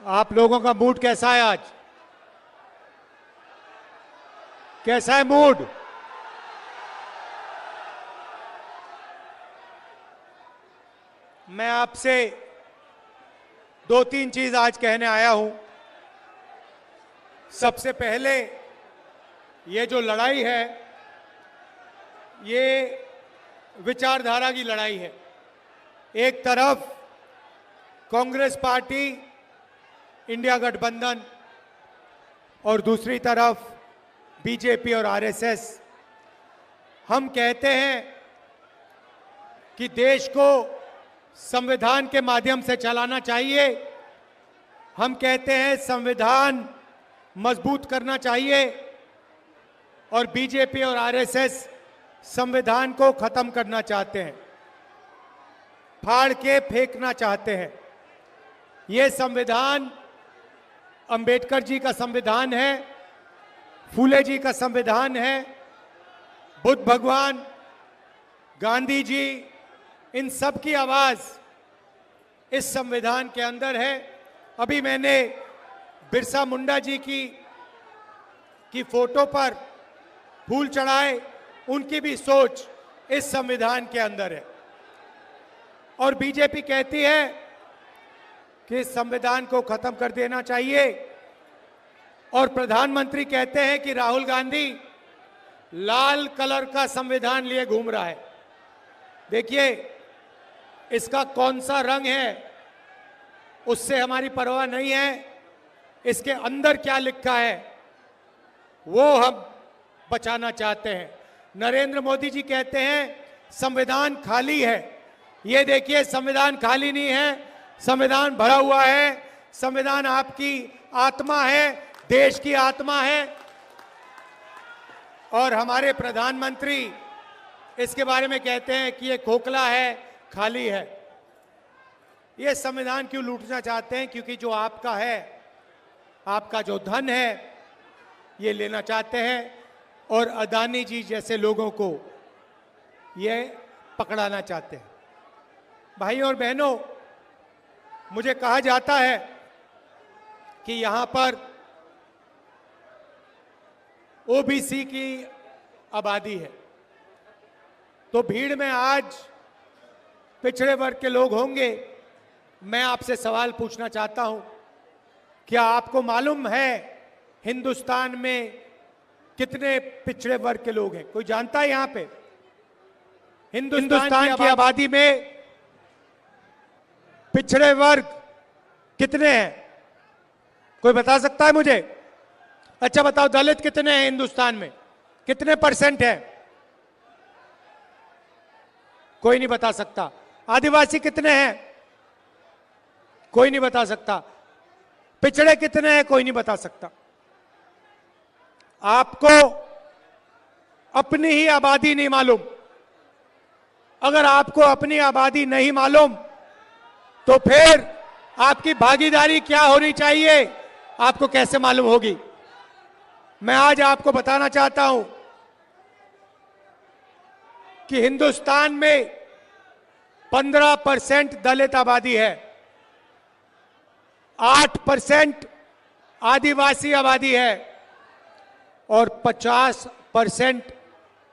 आप लोगों का मूड कैसा है आज? कैसा है मूड? मैं आपसे दो तीन चीज आज कहने आया हूं। सबसे पहले, ये जो लड़ाई है ये विचारधारा की लड़ाई है। एक तरफ कांग्रेस पार्टी, इंडिया गठबंधन और दूसरी तरफ बीजेपी और आरएसएस। हम कहते हैं कि देश को संविधान के माध्यम से चलाना चाहिए। हम कहते हैं संविधान मजबूत करना चाहिए और बीजेपी और आरएसएस संविधान को खत्म करना चाहते हैं, फाड़ के फेंकना चाहते हैं। ये संविधान अंबेडकर जी का संविधान है, फूले जी का संविधान है, बुद्ध भगवान, गांधी जी, इन सब की आवाज इस संविधान के अंदर है। अभी मैंने बिरसा मुंडा जी की फोटो पर फूल चढ़ाए, उनकी भी सोच इस संविधान के अंदर है। और बीजेपी कहती है कि इस संविधान को खत्म कर देना चाहिए और प्रधानमंत्री कहते हैं कि राहुल गांधी लाल कलर का संविधान लिए घूम रहा है। देखिए, इसका कौन सा रंग है उससे हमारी परवाह नहीं है, इसके अंदर क्या लिखा है वो हम बचाना चाहते हैं। नरेंद्र मोदी जी कहते हैं संविधान खाली है। ये देखिए, संविधान खाली नहीं है, संविधान भरा हुआ है। संविधान आपकी आत्मा है, देश की आत्मा है। और हमारे प्रधानमंत्री इसके बारे में कहते हैं कि ये खोखला है, खाली है। ये संविधान क्यों लूटना चाहते हैं? क्योंकि जो आपका है, आपका जो धन है, ये लेना चाहते हैं और अदानी जी जैसे लोगों को ये पकड़ाना चाहते हैं। भाइयों और बहनों, मुझे कहा जाता है कि यहां पर ओबीसी की आबादी है, तो भीड़ में आज पिछड़े वर्ग के लोग होंगे। मैं आपसे सवाल पूछना चाहता हूं, क्या आपको मालूम है हिंदुस्तान में कितने पिछड़े वर्ग के लोग हैं? कोई जानता है? यहां पे हिंदुस्तान की आबादी में पिछड़े वर्ग कितने हैं? कोई बता सकता है मुझे? अच्छा बताओ, दलित कितने हैं हिंदुस्तान में? कितने परसेंट है? कोई नहीं बता सकता। आदिवासी कितने हैं? कोई नहीं बता सकता। पिछड़े कितने हैं? कोई नहीं बता सकता। आपको अपनी ही आबादी नहीं मालूम। अगर आपको अपनी आबादी नहीं मालूम तो फिर आपकी भागीदारी क्या होनी चाहिए, आपको कैसे मालूम होगी? मैं आज आपको बताना चाहता हूं कि हिंदुस्तान में 15% दलित आबादी है, 8% आदिवासी आबादी है और 50%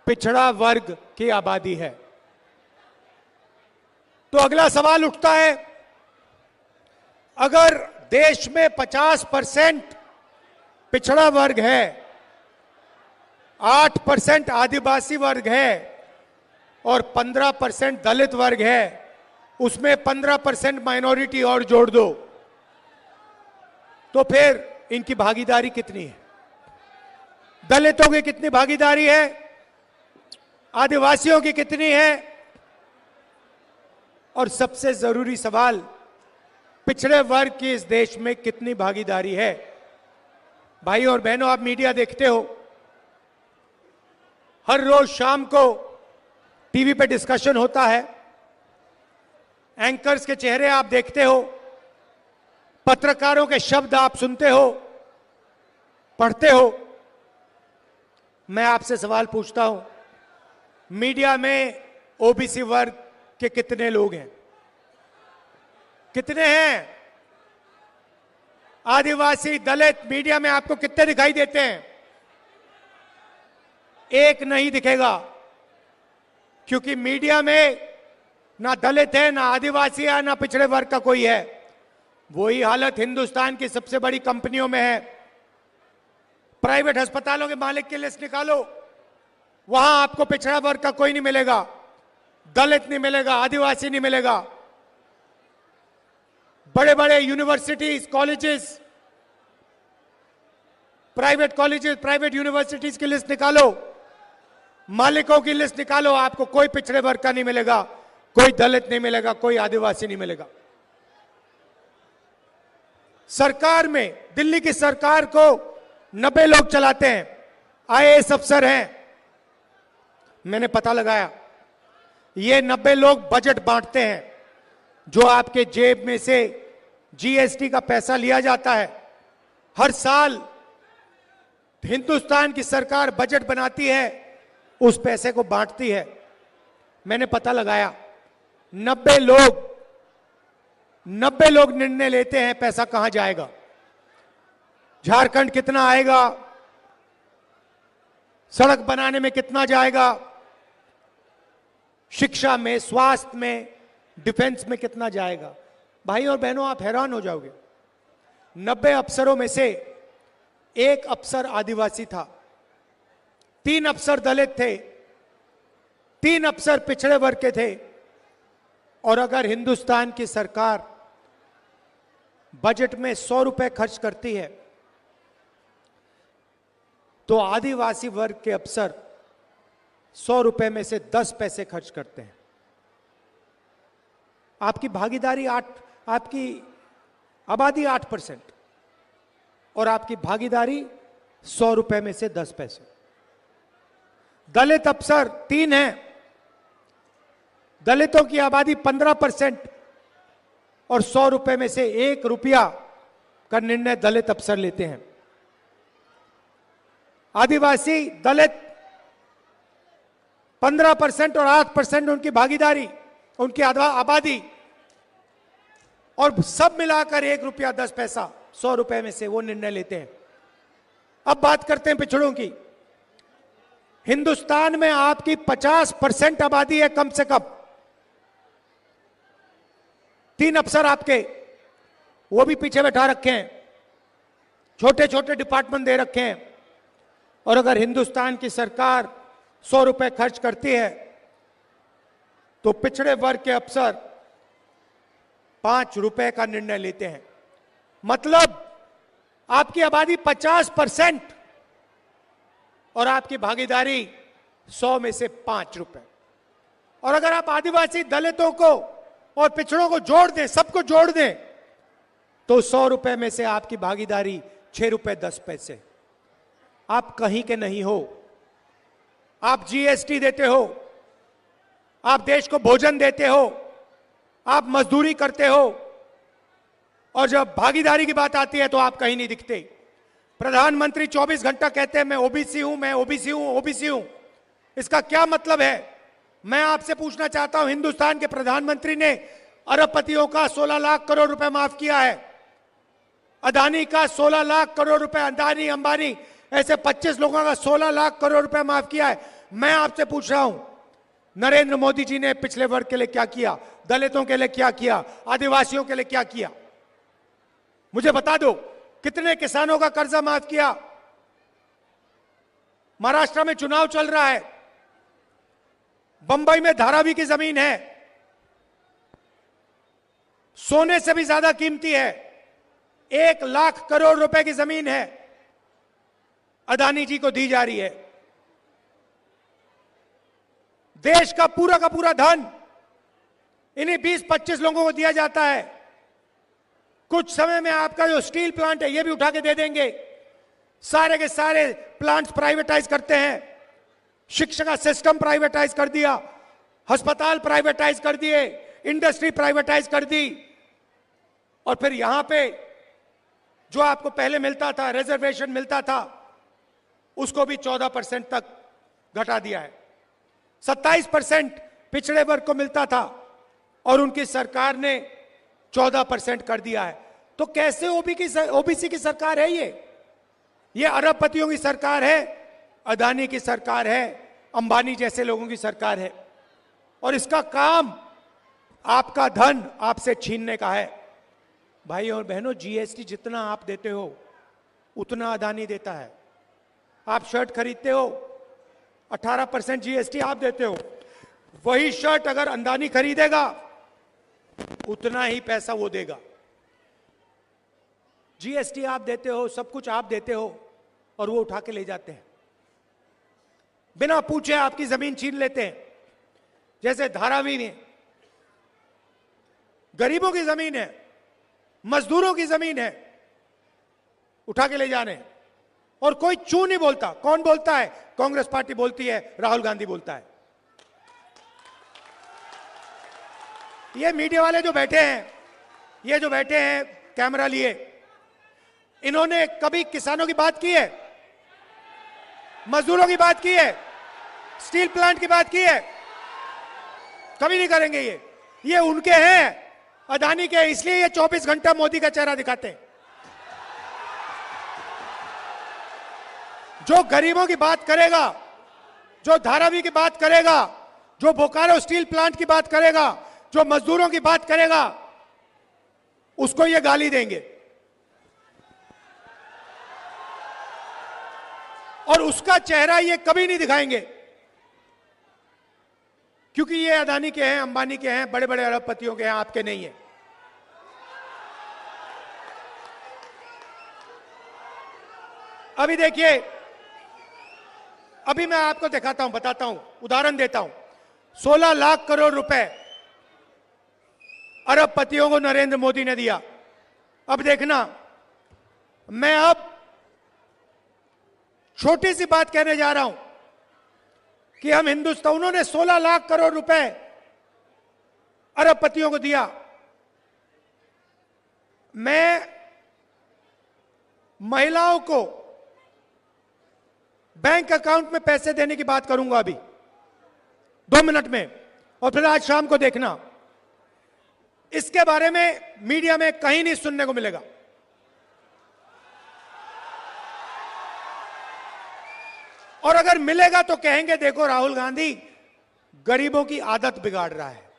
पिछड़ा वर्ग की आबादी है। तो अगला सवाल उठता है, अगर देश में 50% पिछड़ा वर्ग है, 8% आदिवासी वर्ग है और 15% दलित वर्ग है, उसमें 15% माइनॉरिटी और जोड़ दो, तो फिर इनकी भागीदारी कितनी है? दलितों की कितनी भागीदारी है? आदिवासियों की कितनी है? और सबसे जरूरी सवाल, पिछड़े वर्ग की इस देश में कितनी भागीदारी है? भाई और बहनों, आप मीडिया देखते हो, हर रोज शाम को टीवी पे डिस्कशन होता है, एंकर्स के चेहरे आप देखते हो, पत्रकारों के शब्द आप सुनते हो, पढ़ते हो। मैं आपसे सवाल पूछता हूं, मीडिया में ओबीसी वर्ग के कितने लोग हैं? कितने हैं? आदिवासी, दलित मीडिया में आपको कितने दिखाई देते हैं? एक नहीं दिखेगा, क्योंकि मीडिया में ना दलित है, ना आदिवासी है, ना पिछड़े वर्ग का कोई है। वही हालत हिंदुस्तान की सबसे बड़ी कंपनियों में है। प्राइवेट अस्पतालों के मालिक की लिस्ट निकालो, वहां आपको पिछड़ा वर्ग का कोई नहीं मिलेगा, दलित नहीं मिलेगा, आदिवासी नहीं मिलेगा। बड़े बड़े universities, colleges, private colleges, private universities की लिस्ट निकालो, मालिकों की लिस्ट निकालो, आपको कोई पिछड़े वर्ग का नहीं मिलेगा, कोई दलित नहीं मिलेगा, कोई आदिवासी नहीं मिलेगा। सरकार में, दिल्ली की सरकार को 90 लोग चलाते हैं, आईएएस अफसर हैं। मैंने पता लगाया, ये 90 लोग बजट बांटते हैं। जो आपके जेब में से जीएसटी का पैसा लिया जाता है, हर साल हिंदुस्तान की सरकार बजट बनाती है, उस पैसे को बांटती है। मैंने पता लगाया, 90 लोग निर्णय लेते हैं पैसा कहां जाएगा, झारखंड कितना आएगा, सड़क बनाने में कितना जाएगा, शिक्षा में, स्वास्थ्य में, डिफेंस में कितना जाएगा। भाई और बहनों, आप हैरान हो जाओगे। 90 अफसरों में से एक अफसर आदिवासी था, 3 अफसर दलित थे, 3 अफसर पिछड़े वर्ग के थे। और अगर हिंदुस्तान की सरकार बजट में 100 रुपए खर्च करती है, तो आदिवासी वर्ग के अफसर 100 रुपए में से 10 पैसे खर्च करते हैं। आपकी भागीदारी आपकी आबादी 8% और आपकी भागीदारी 100 रुपए में से 10 पैसे। दलित अफसर 3 हैं, दलितों की आबादी 15% और 100 रुपए में से 1 रुपया का निर्णय दलित अफसर लेते हैं। आदिवासी, दलित 15% और 8% उनकी भागीदारी, उनकी आबादी, और सब मिलाकर 1 रुपया 10 पैसा 100 रुपए में से वो निर्णय लेते हैं। अब बात करते हैं पिछड़ों की। हिंदुस्तान में आपकी 50% आबादी है कम से कम। 3 अफसर आपके, वो भी पीछे बैठा रखे हैं, छोटे छोटे डिपार्टमेंट दे रखे हैं। और अगर हिंदुस्तान की सरकार 100 रुपए खर्च करती है, तो पिछड़े वर्ग के अफसर 5 रुपए का निर्णय लेते हैं। मतलब आपकी आबादी 50% और आपकी भागीदारी 100 में से 5 रुपए। और अगर आप आदिवासी, दलितों को और पिछड़ों को जोड़ दें, सबको जोड़ दें, तो 100 रुपए में से आपकी भागीदारी 6 रुपए 10 पैसे। आप कहीं के नहीं हो। आप जीएसटी देते हो, आप देश को भोजन देते हो, आप मजदूरी करते हो, और जब भागीदारी की बात आती है तो आप कहीं नहीं दिखते। प्रधानमंत्री 24 घंटा कहते हैं मैं ओबीसी हूं, मैं ओबीसी हूं, ओबीसी हूं। इसका क्या मतलब है? मैं आपसे पूछना चाहता हूं, हिंदुस्तान के प्रधानमंत्री ने अरबपतियों का 16 लाख करोड़ रुपए माफ किया है, अदानी का 16 लाख करोड़ रुपए, अदानी, अंबानी, ऐसे 25 लोगों का 16 लाख करोड़ रुपए माफ किया है। मैं आपसे पूछ रहा हूं, नरेंद्र मोदी जी ने पिछले वर्ग के लिए क्या किया, दलितों के लिए क्या किया, आदिवासियों के लिए क्या किया? मुझे बता दो, कितने किसानों का कर्जा माफ किया? महाराष्ट्र में चुनाव चल रहा है, बंबई में धारावी की जमीन है, सोने से भी ज्यादा कीमती है, 1 लाख करोड़ रुपए की जमीन है, अदानी जी को दी जा रही है। देश का पूरा धन इन्हीं 20-25 लोगों को दिया जाता है। कुछ समय में आपका जो स्टील प्लांट है ये भी उठा के दे देंगे। सारे के सारे प्लांट्स प्राइवेटाइज करते हैं, शिक्षा का सिस्टम प्राइवेटाइज कर दिया, अस्पताल प्राइवेटाइज कर दिए, इंडस्ट्री प्राइवेटाइज कर दी, और फिर यहां पे जो आपको पहले मिलता था, रिजर्वेशन मिलता था, उसको भी 14% तक घटा दिया है। 27% पिछड़े वर्ग को मिलता था और उनकी सरकार ने 14% कर दिया है। तो कैसे ओबीसी की सरकार है ये अरबपतियों की सरकार है, अदानी की सरकार है, अंबानी जैसे लोगों की सरकार है। और इसका काम आपका धन आपसे छीनने का है। भाई और बहनों, जीएसटी जितना आप देते हो उतना अदानी देता है। आप शर्ट खरीदते हो, 18% जीएसटी आप देते हो। वही शर्ट अगर अदानी खरीदेगा उतना ही पैसा वो देगा। जीएसटी आप देते हो, सब कुछ आप देते हो, और वो उठा के ले जाते हैं। बिना पूछे आपकी जमीन छीन लेते हैं। जैसे धारावी में गरीबों की जमीन है, मजदूरों की जमीन है, उठा के ले जाने, और कोई चू नहीं बोलता। कौन बोलता है? कांग्रेस पार्टी बोलती है, राहुल गांधी बोलता है। ये मीडिया वाले जो बैठे हैं, ये जो बैठे हैं कैमरा लिए, इन्होंने कभी किसानों की बात की है? मजदूरों की बात की है? स्टील प्लांट की बात की है? कभी नहीं करेंगे। ये उनके हैं, अदानी के, इसलिए ये 24 घंटा मोदी का चेहरा दिखाते हैं। जो गरीबों की बात करेगा, जो धारावी की बात करेगा, जो बोकारो स्टील प्लांट की बात करेगा, जो मजदूरों की बात करेगा, उसको ये गाली देंगे। और उसका चेहरा ये कभी नहीं दिखाएंगे, क्योंकि ये अदानी के हैं, अंबानी के हैं, बड़े बड़े अरबपतियों के हैं, आपके नहीं है। अभी देखिए, अभी मैं आपको दिखाता हूं, बताता हूं, उदाहरण देता हूं। 16 लाख करोड़ रुपए अरबपतियों को नरेंद्र मोदी ने दिया। अब देखना, मैं अब छोटी सी बात कहने जा रहा हूं कि हम हिंदुस्तान, उन्होंने 16 लाख करोड़ रुपए अरबपतियों को दिया। मैं महिलाओं को बैंक अकाउंट में पैसे देने की बात करूंगा अभी 2 मिनट में, और फिर आज शाम को देखना, इसके बारे में मीडिया में कहीं नहीं सुनने को मिलेगा। और अगर मिलेगा तो कहेंगे देखो राहुल गांधी गरीबों की आदत बिगाड़ रहा है।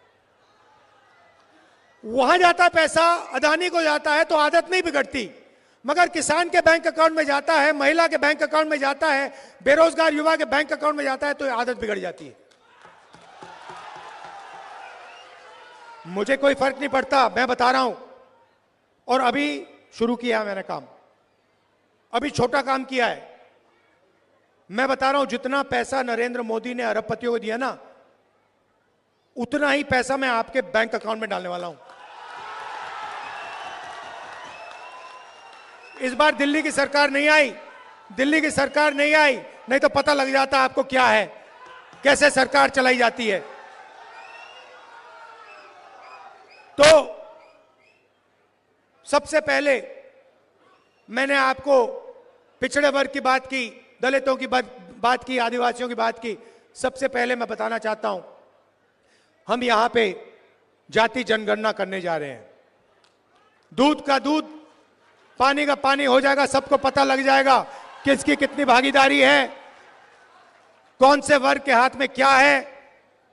वहां जाता पैसा, अदानी को जाता है तो आदत नहीं बिगड़ती, मगर किसान के बैंक अकाउंट में जाता है, महिला के बैंक अकाउंट में जाता है, बेरोजगार युवा के बैंक अकाउंट में जाता है तो आदत बिगड़ जाती है। मुझे कोई फर्क नहीं पड़ता, मैं बता रहा हूं। और अभी शुरू किया मैंने काम, अभी छोटा काम किया है। मैं बता रहा हूं, जितना पैसा नरेंद्र मोदी ने अरबपतियों को दिया ना, उतना ही पैसा मैं आपके बैंक अकाउंट में डालने वाला हूं। इस बार दिल्ली की सरकार नहीं आई, दिल्ली की सरकार नहीं आई, नहीं तो पता लग जाता आपको क्या है, कैसे सरकार चलाई जाती है। तो सबसे पहले मैंने आपको पिछड़े वर्ग की बात की, दलितों की बात की, आदिवासियों की बात की। सबसे पहले मैं बताना चाहता हूं, हम यहां पे जाति जनगणना करने जा रहे हैं। दूध का दूध, पानी का पानी हो जाएगा, सबको पता लग जाएगा किसकी कितनी भागीदारी है, कौन से वर्ग के हाथ में क्या है,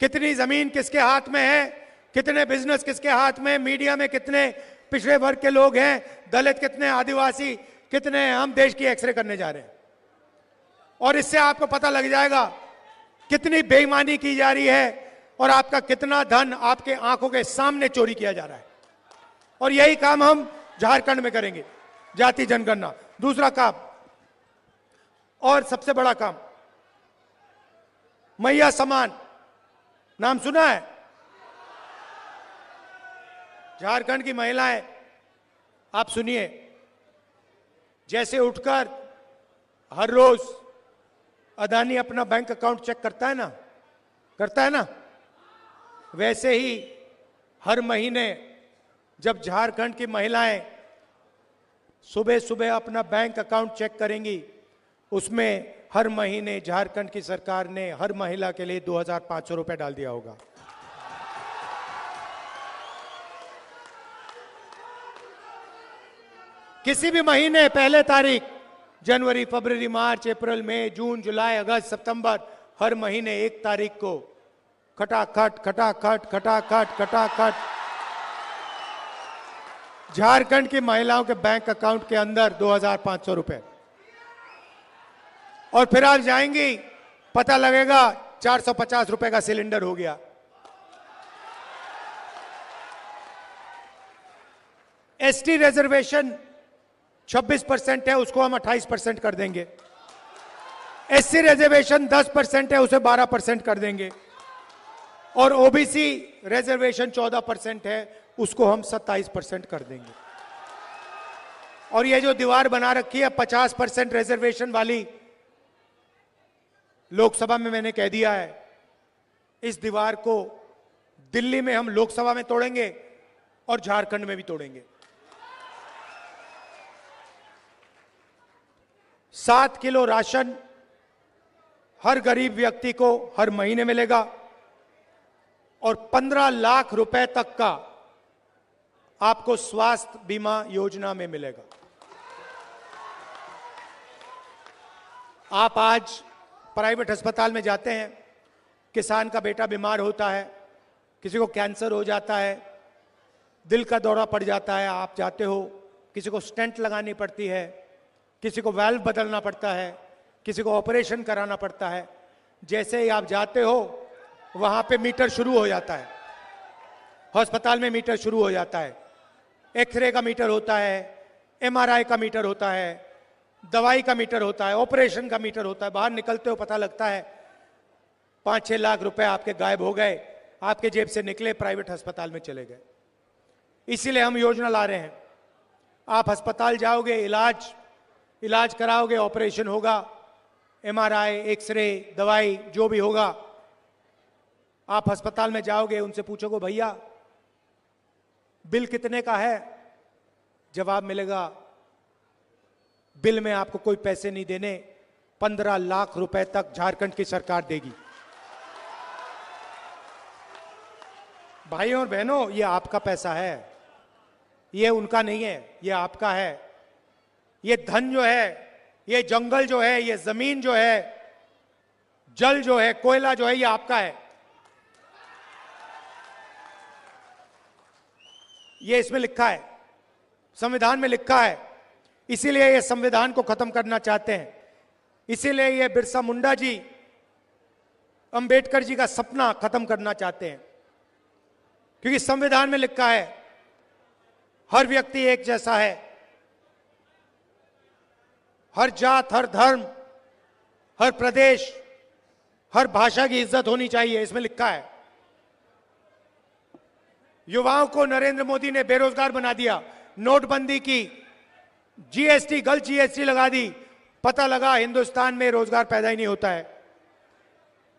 कितनी जमीन किसके हाथ में है, कितने बिजनेस किसके हाथ में, मीडिया में कितने पिछड़े वर्ग के लोग हैं, दलित कितने, आदिवासी कितने हैं। हम देश की एक्सरे करने जा रहे हैं और इससे आपको पता लग जाएगा कितनी बेईमानी की जा रही है और आपका कितना धन आपके आंखों के सामने चोरी किया जा रहा है। और यही काम हम झारखंड में करेंगे, जाति जनगणना। दूसरा काम और सबसे बड़ा काम, मैया समान, नाम सुना है? झारखंड की महिलाएं, आप सुनिए, जैसे उठकर हर रोज अदानी अपना बैंक अकाउंट चेक करता है ना, वैसे ही हर महीने जब झारखंड की महिलाएं सुबह सुबह अपना बैंक अकाउंट चेक करेंगी, उसमें हर महीने झारखंड की सरकार ने हर महिला के लिए 2500 रुपए डाल दिया होगा। किसी भी महीने पहले तारीख, जनवरी, फरवरी, मार्च, अप्रैल, मई, जून, जुलाई, अगस्त, सितंबर, हर महीने 1 तारीख को खटाखट खटाखट खटाखट खटाखट झारखंड की महिलाओं के बैंक अकाउंट के अंदर 2,500 रुपए। और फिर आप जाएंगी, पता लगेगा 450 रुपए का सिलेंडर हो गया। एसटी रिजर्वेशन 26% है, उसको हम 28% कर देंगे। एससी रिजर्वेशन 10% है, उसे 12% कर देंगे। और ओबीसी रिजर्वेशन 14% है, उसको हम 27% कर देंगे। और ये जो दीवार बना रखी है 50% रिजर्वेशन वाली, लोकसभा में मैंने कह दिया है, इस दीवार को दिल्ली में हम लोकसभा में तोड़ेंगे और झारखंड में भी तोड़ेंगे। 7 किलो राशन हर गरीब व्यक्ति को हर महीने मिलेगा और 15 लाख रुपए तक का आपको स्वास्थ्य बीमा योजना में मिलेगा। आप आज प्राइवेट अस्पताल में जाते हैं, किसान का बेटा बीमार होता है, किसी को कैंसर हो जाता है, दिल का दौरा पड़ जाता है, आप जाते हो, किसी को स्टेंट लगानी पड़ती है, किसी को वाल्व बदलना पड़ता है, किसी को ऑपरेशन कराना पड़ता है। जैसे ही आप जाते हो वहां पे मीटर शुरू हो जाता है, अस्पताल में मीटर शुरू हो जाता है। एक्सरे का मीटर होता है, एमआरआई का मीटर होता है, दवाई का मीटर होता है, ऑपरेशन का मीटर होता है। बाहर निकलते हो पता लगता है 5-6 लाख रुपए आपके गायब हो गए, आपके जेब से निकले, प्राइवेट अस्पताल में चले गए। इसीलिए हम योजना ला रहे हैं, आप अस्पताल जाओगे, इलाज कराओगे, ऑपरेशन होगा, एमआरआई, एक्सरे, दवाई जो भी होगा, आप अस्पताल में जाओगे, उनसे पूछोगे भैया बिल कितने का है, जवाब मिलेगा बिल में आपको कोई पैसे नहीं देने, 15 लाख रुपए तक झारखंड की सरकार देगी। भाइयों और बहनों, ये आपका पैसा है, ये उनका नहीं है, ये आपका है। ये धन जो है, ये जंगल जो है, ये जमीन जो है, जल जो है, कोयला जो है, ये आपका है। ये इसमें लिखा है, संविधान में लिखा है। इसीलिए ये संविधान को खत्म करना चाहते हैं। इसीलिए ये बिरसा मुंडा जी, अंबेडकर जी का सपना खत्म करना चाहते हैं, क्योंकि संविधान में लिखा है हर व्यक्ति एक जैसा है, हर जात, हर धर्म, हर प्रदेश, हर भाषा की इज्जत होनी चाहिए, इसमें लिखा है। युवाओं को नरेंद्र मोदी ने बेरोजगार बना दिया, नोटबंदी की, जीएसटी, गलत जीएसटी लगा दी, पता लगा हिंदुस्तान में रोजगार पैदा ही नहीं होता है।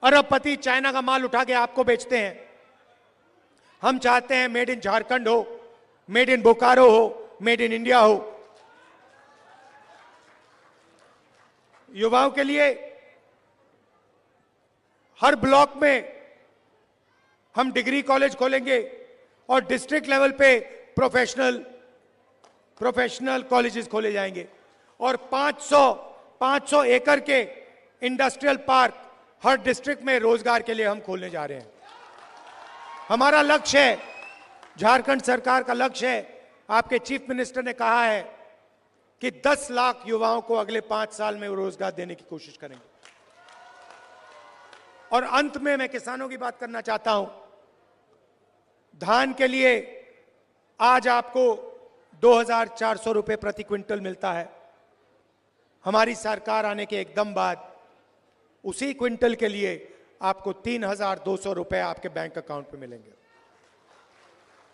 अरबपति चाइना का माल उठा के आपको बेचते हैं। हम चाहते हैं मेड इन झारखंड हो, मेड इन बोकारो हो, मेड इन इंडिया हो। युवाओं के लिए हर ब्लॉक में हम डिग्री कॉलेज खोलेंगे और डिस्ट्रिक्ट लेवल पे प्रोफेशनल कॉलेजेस खोले जाएंगे और 500 एकड़ के इंडस्ट्रियल पार्क हर डिस्ट्रिक्ट में रोजगार के लिए हम खोलने जा रहे हैं। हमारा लक्ष्य है, झारखंड सरकार का लक्ष्य है, आपके चीफ मिनिस्टर ने कहा है कि 10 लाख युवाओं को अगले 5 साल में रोजगार देने की कोशिश करेंगे। और अंत में मैं किसानों की बात करना चाहता हूं। धान के लिए आज आपको 2,400 रुपए प्रति क्विंटल मिलता है। हमारी सरकार आने के एकदम बाद उसी क्विंटल के लिए आपको 3,200 रुपए आपके बैंक अकाउंट में मिलेंगे।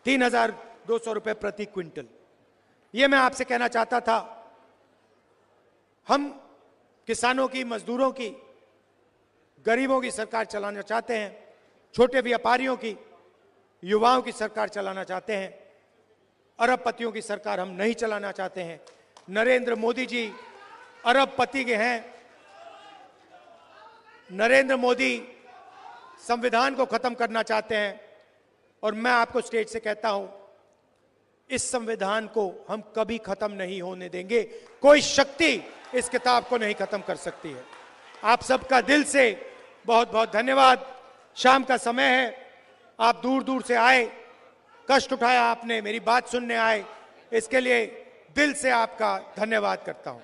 3,200 रुपए प्रति क्विंटल। यह मैं आपसे कहना चाहता था, हम किसानों की, मजदूरों की, गरीबों की सरकार चलाना चाहते हैं, छोटे व्यापारियों की, युवाओं की सरकार चलाना चाहते हैं। अरबपतियों की सरकार हम नहीं चलाना चाहते हैं। नरेंद्र मोदी जी अरबपति के हैं। नरेंद्र मोदी संविधान को खत्म करना चाहते हैं। और मैं आपको स्टेज से कहता हूं, इस संविधान को हम कभी खत्म नहीं होने देंगे। कोई शक्ति इस किताब को नहीं खत्म कर सकती है। आप सबका दिल से बहुत बहुत धन्यवाद। शाम का समय है, आप दूर दूर से आए, कष्ट उठाया आपने, मेरी बात सुनने आए, इसके लिए दिल से आपका धन्यवाद करता हूं।